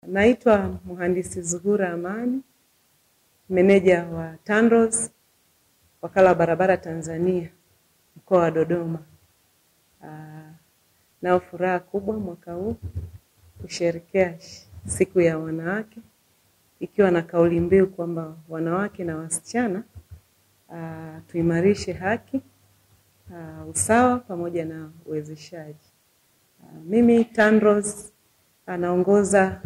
Naitwa Mhandisi Zuhura Amani, meneja wa TANROADS, wakala wa barabara Tanzania, mkoa wa Dodoma. Nao furaha kubwa mwaka huu kusherehekea siku ya wanawake, ikiwa na kauli mbiu kwamba wanawake na wasichana tuimarishe haki, usawa pamoja na uwezeshaji. Mimi TANROADS anaongoza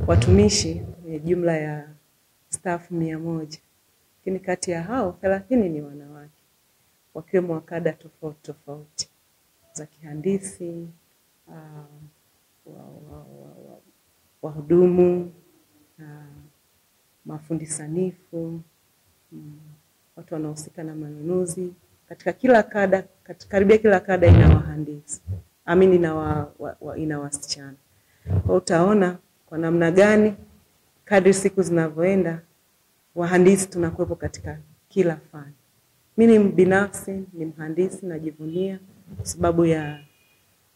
watumishi jumla ya staff 100. Lakini kati ya hao 30 ni wanawake, wakiwemo wa kada tofauti za kihandisi, wahudumu, mafundi sanifu, watu wanaohusika na manunuzi. Katika kila kada, karibia kila kada ina wahandisi. Ina wasichana. Kwa utaona kwa namna gani kadri siku zinavyoenda wahandisi tunakuwepo katika kila fani. Mimi binafsi ni mhandisi, najivunia kwa sababu ya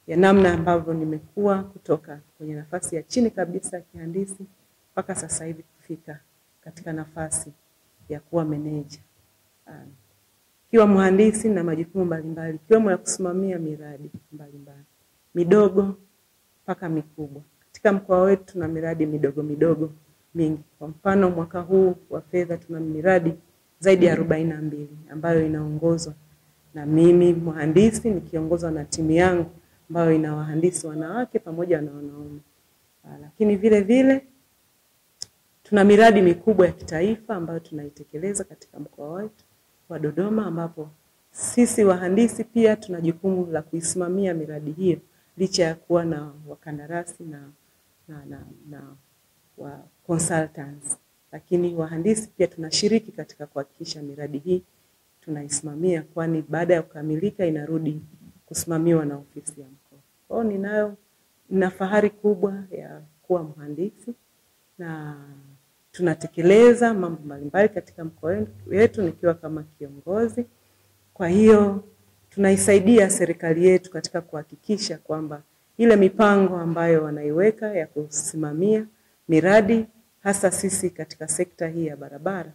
namna ambavyo nimekuwa kutoka kwenye nafasi ya chini kabisa ya kihandisi mpaka sasa hivi kufika katika nafasi ya kuwa meneja. Kiwa mhandisi na majukumu mbalimbali, ikiwemo ya kusimamia miradi mbalimbali, midogo mpaka mikubwa. Katika mkoa wetu tuna miradi midogo mingi. Kwa mfano mwaka huu wa fedha tuna miradi zaidi ya 42 ambayo inaongozwa na mimi mhandisi, nikiongozwa na timu yangu ambayo ina wahandisi wanawake pamoja na wanaume. Lakini vile vile tuna miradi mikubwa ya kitaifa ambayo tunaitekeleza katika mkoa wetu wa Dodoma, ambapo sisi wahandisi pia tuna jukumu la kuisimamia miradi hiyo licha ya kuwa na wakandarasi na wa consultants. Lakini wahandisi pia tunashiriki katika kuhakikisha miradi hii tunaisimamia, kwani baada ya kukamilika inarudi kusimamiwa na ofisi ya mkoa. Kwa hiyo nina fahari kubwa ya kuwa mhandisi na tunatekeleza mambo mbalimbali katika mkoa wetu nikiwa kama kiongozi. Kwa hiyo tunaisaidia serikali yetu katika kuhakikisha kwamba ile mipango ambayo wanaiweka ya kusimamia miradi, hasa sisi katika sekta hii ya barabara,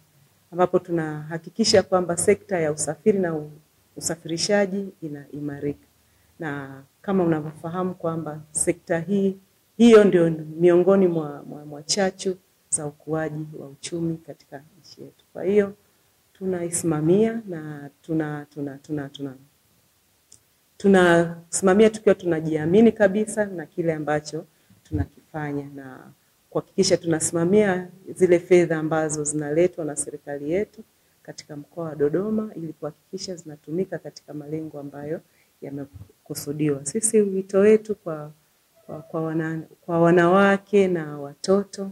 ambapo tunahakikisha kwamba sekta ya usafiri na usafirishaji inaimarika. Na kama unavyofahamu kwamba sekta hiyo ndio miongoni mwa chachu za ukuaji wa uchumi katika nchi yetu. Kwa hiyo tunaisimamia na tunasimamia tukiwa tunajiamini kabisa na kile ambacho tunakifanya, na kuhakikisha tunasimamia zile fedha ambazo zinaletwa na serikali yetu katika mkoa wa Dodoma ili kuhakikisha zinatumika katika malengo ambayo yamekusudiwa. Sisi wito wetu kwa wanawake na watoto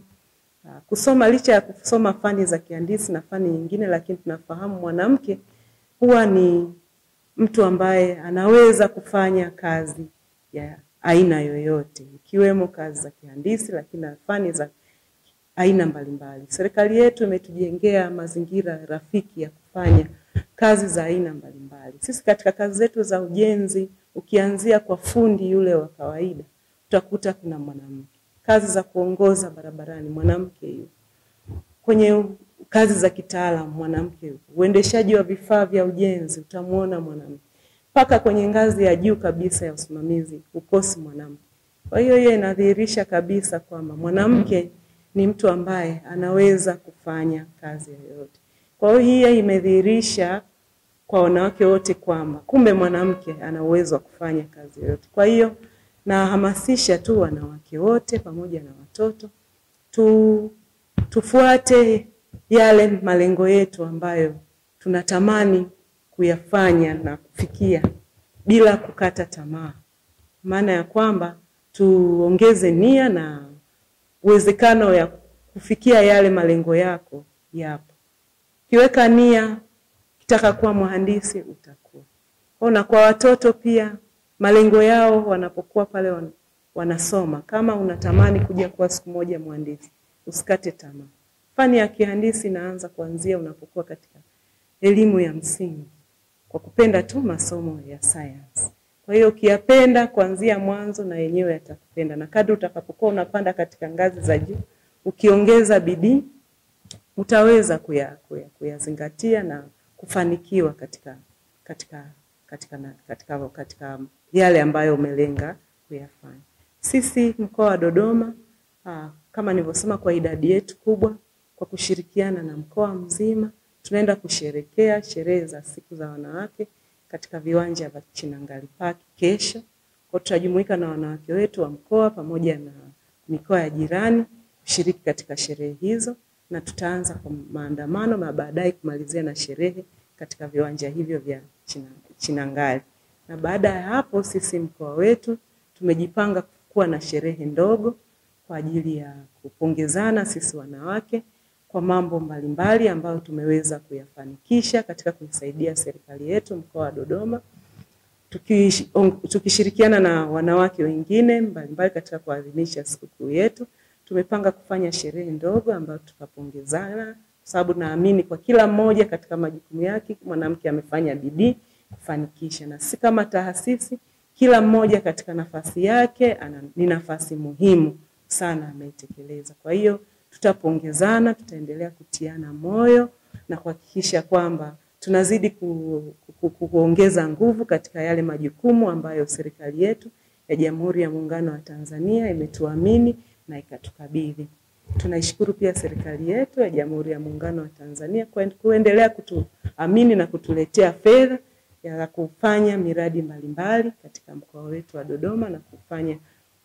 kusoma, licha ya kusoma fani za kihandisi na fani nyingine, lakini tunafahamu mwanamke huwa ni mtu ambaye anaweza kufanya kazi ya aina yoyote, ikiwemo kazi za kihandisi lakini na fani za aina mbalimbali. Serikali yetu imetujengea mazingira rafiki ya kufanya kazi za aina mbalimbali. Sisi katika kazi zetu za ujenzi, ukianzia kwa fundi yule wa kawaida, utakuta kuna mwanamke. Kazi za kuongoza barabarani, mwanamke yupo. Kwenye kazi za kitaalamu, mwanamke yupo. Uendeshaji wa vifaa vya ujenzi, utamuona mwanamke. Paka kwenye ngazi ya juu kabisa ya usimamizi, ukosi mwanamke. Kwa hiyo inadhihirisha kabisa kwamba mwanamke ni mtu ambaye anaweza kufanya kazi yoyote. Kwa hiyo imedhihirisha kwa wanawake wote kwamba kumbe mwanamke ana uwezo wa kufanya kazi yoyote. Kwa hiyo nahamasisha tu wanawake wote pamoja na watoto tufuate yale malengo yetu ambayo tunatamani kuyafanya na kufikia bila kukata tamaa. Maana ya kwamba tuongeze nia na uwezekano ya kufikia yale malengo yako yapo. Kiweka nia, kitaka kuwa mhandisi utakuwa. Na kwa watoto pia malengo yao wanapokuwa pale wanasoma, kama unatamani kuja kuwa siku moja mhandisi, usikate tamaa. Fani ya kihandisi inaanza kuanzia unapokuwa katika elimu ya msingi, kwa kupenda tu masomo ya science. Kwa hiyo ukiyapenda kuanzia mwanzo na yenyewe yatakupenda, na kadri utakapokuwa unapanda katika ngazi za juu, ukiongeza bidii, utaweza kuyazingatia na kufanikiwa katika yale ambayo umelenga kuyafanya. Sisi mkoa wa Dodoma, kama nilivyosema, kwa idadi yetu kubwa, kwa kushirikiana na mkoa mzima, tunaenda kusherehekea sherehe za siku za wanawake katika viwanja vya Chinangali Park kesho. Kwa tutajumuika na wanawake wetu wa mkoa pamoja na mikoa ya jirani kushiriki katika sherehe hizo, na tutaanza kwa maandamano na baadaye kumalizia na sherehe katika viwanja hivyo vya Chinangali. Na baada ya hapo sisi mkoa wetu tumejipanga kuwa na sherehe ndogo kwa ajili ya kupongezana sisi wanawake kwa mambo mbalimbali ambayo tumeweza kuyafanikisha katika kuisaidia serikali yetu mkoa wa Dodoma, tukishirikiana na wanawake wengine mbalimbali katika kuadhimisha sikukuu yetu. Tumepanga kufanya sherehe ndogo ambayo tutapongezana, kwa sababu naamini kwa kila mmoja katika majukumu yake mwanamke amefanya bidii kufanikisha, na si kama taasisi, kila mmoja katika nafasi yake ni nafasi muhimu sana ameitekeleza. Kwa hiyo tutapongezana, tutaendelea kutiana moyo na kuhakikisha kwamba tunazidi kuongeza nguvu katika yale majukumu ambayo serikali yetu ya Jamhuri ya Muungano wa Tanzania imetuamini na ikatukabidhi. Tunaishukuru pia serikali yetu ya Jamhuri ya Muungano wa Tanzania kwa kuendelea kutuamini na kutuletea fedha ya kufanya miradi mbalimbali katika mkoa wetu wa Dodoma na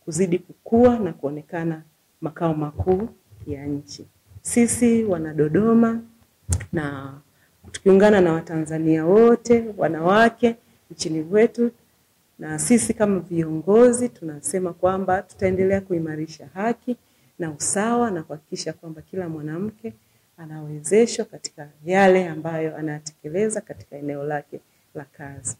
kuzidi kukua na kuonekana makao makuu ya nchi. Sisi wana Dodoma na tukiungana na Watanzania wote wanawake nchini kwetu, na sisi kama viongozi tunasema kwamba tutaendelea kuimarisha haki na usawa na kuhakikisha kwamba kila mwanamke anawezeshwa katika yale ambayo anatekeleza katika eneo lake la kazi.